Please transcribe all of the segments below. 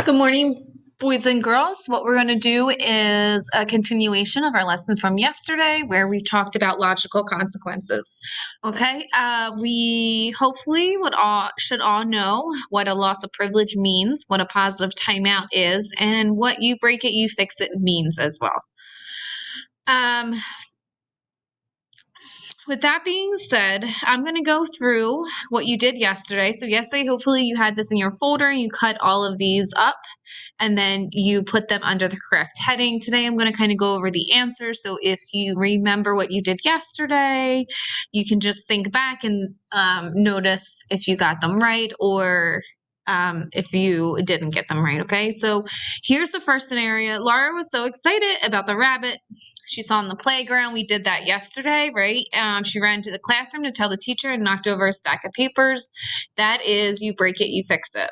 Good morning, boys and girls. What we're going to do is a continuation of our lesson from yesterday where we talked about logical consequences. Okay, we hopefully should all know what a loss of privilege means, what a positive timeout is, and what you break it, you fix it means as well. Um, with that being said, I'm going to go through what you did yesterday. So yesterday, hopefully you had this in your folder and you cut all of these up and then you put them under the correct heading. Today, I'm going to kind of go over the answers. So if you remember what you did yesterday, you can just think back and notice if you got them right or if you didn't get them right. Okay, so here's the first scenario. Laura was so excited about the rabbit she saw on the playground. We did that yesterday, right? She ran to the classroom to tell the teacher and knocked over a stack of papers. That is, you break it, you fix it.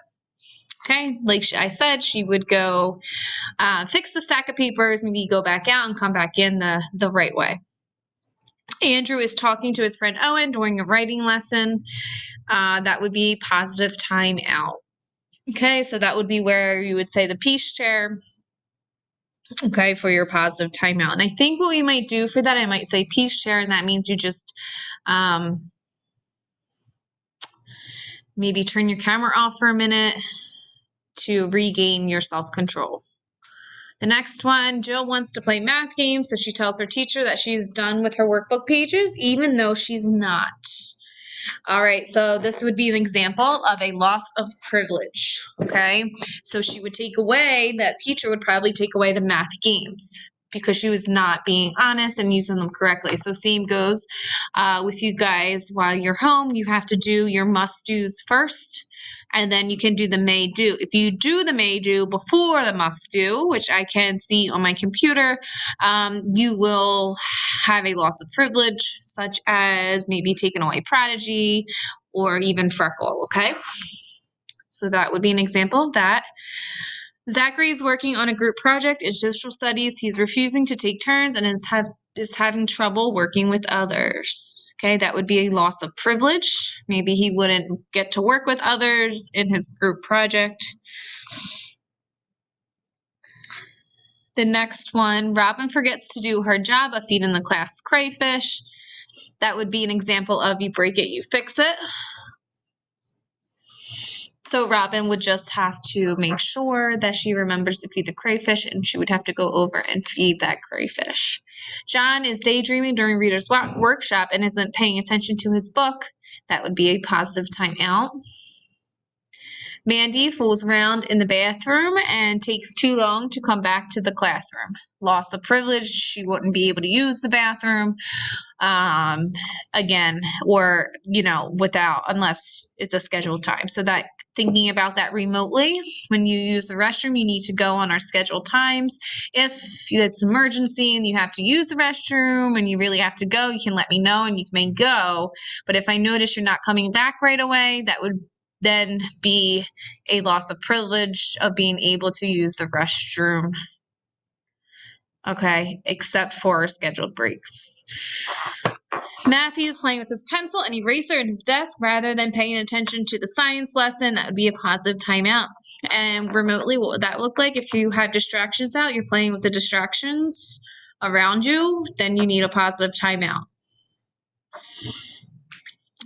Okay, like I said, she would go fix the stack of papers, maybe go back out and come back in the right way. Andrew is talking to his friend Owen during a writing lesson. That would be positive time out. Okay, so that would be where you would say the peace chair, okay, for your positive timeout. And I think what we might do for that, I might say peace chair, and that means you just maybe turn your camera off for a minute to regain your self-control. The next one, Jill wants to play math games, so she tells her teacher that she's done with her workbook pages, even though she's not. All right, so this would be an example of a loss of privilege, okay? So she would take away, that teacher would probably take away the math games because she was not being honest and using them correctly. So same goes with you guys. While you're home, you have to do your must-dos first, and then you can do the may do. If you do the may do before the must do, which I can see on my computer, you will have a loss of privilege, such as maybe taking away Prodigy or even Freckle, okay? So that would be an example of that. Zachary is working on a group project in social studies. He's refusing to take turns and is having trouble working with others. Okay, that would be a loss of privilege. Maybe he wouldn't get to work with others in his group project. The next one, Robin forgets to do her job of feeding the class crayfish. That would be an example of you break it, you fix it. So Robin would just have to make sure that she remembers to feed the crayfish, and she would have to go over and feed that crayfish. John is daydreaming during Reader's Workshop and isn't paying attention to his book. That would be a positive timeout. Mandy fools around in the bathroom and takes too long to come back to the classroom. Loss of privilege, she wouldn't be able to use the bathroom again, or, without, unless it's a scheduled time. So that thinking about that remotely, when you use the restroom, you need to go on our scheduled times. If it's an emergency and you have to use the restroom and you really have to go, you can let me know and you may go. But if I notice you're not coming back right away, that would then be a loss of privilege of being able to use the restroom. Okay, except for scheduled breaks. Matthew is playing with his pencil and eraser in his desk rather than paying attention to the science lesson. That would be a positive timeout. And remotely, what would that look like? If you have distractions out, you're playing with the distractions around you, then you need a positive timeout.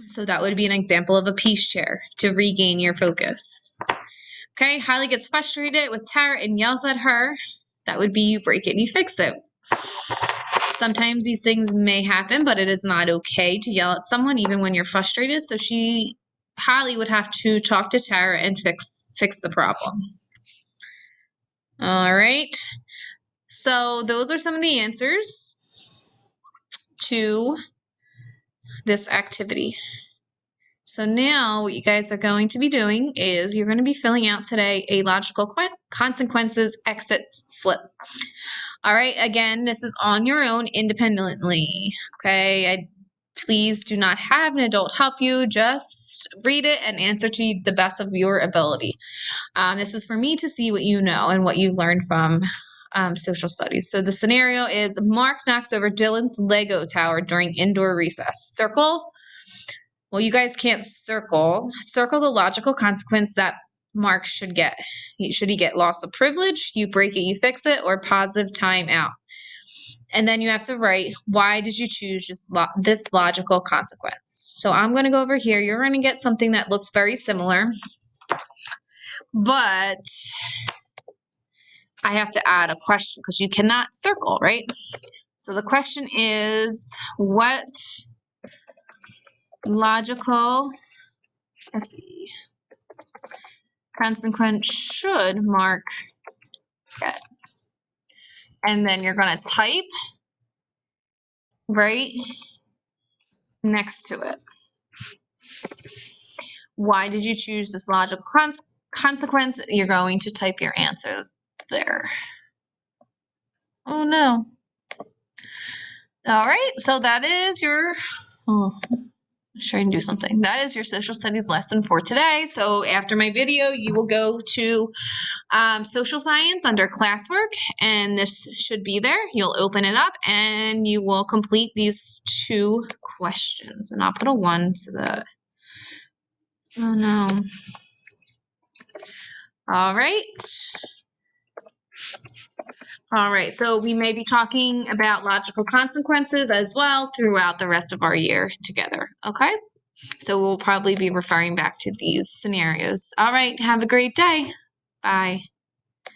So that would be an example of a peace chair to regain your focus. Okay, Hailey gets frustrated with Tara and yells at her. That would be you break it and you fix it. Sometimes these things may happen, but it is not okay to yell at someone even when you're frustrated. So Hailey would have to talk to Tara and fix the problem. All right. So those are some of the answers to this activity. So now what you guys are going to be doing is you're going to be filling out today a logical consequences exit slip. All right, again, this is on your own independently, okay? Please do not have an adult help you. Just read it and answer to the best of your ability. This is for me to see what you know and what you've learned from social studies. So the scenario is Mark knocks over Dylan's Lego tower during indoor recess. Circle. Well, you guys can't circle. Circle the logical consequence that Mark should get. Should he get loss of privilege, you break it, you fix it, or positive time out? And then you have to write, why did you choose this logical consequence? So I'm going to go over here. You're going to get something that looks very similar, but I have to add a question because you cannot circle, right? So the question is, what logical, let's see, consequence should Mark get? And then you're going to type right next to it. Why did you choose this logical consequence? You're going to type your answer there. Oh no. All right, so that is your, I'm trying to do something. That is your social studies lesson for today. So after my video, you will go to social science under classwork, and this should be there. You'll open it up and you will complete these 2 questions. And I'll put a 1 to the, oh no. All right. All right, so we may be talking about logical consequences as well throughout the rest of our year together, okay? So we'll probably be referring back to these scenarios. All right, have a great day. Bye.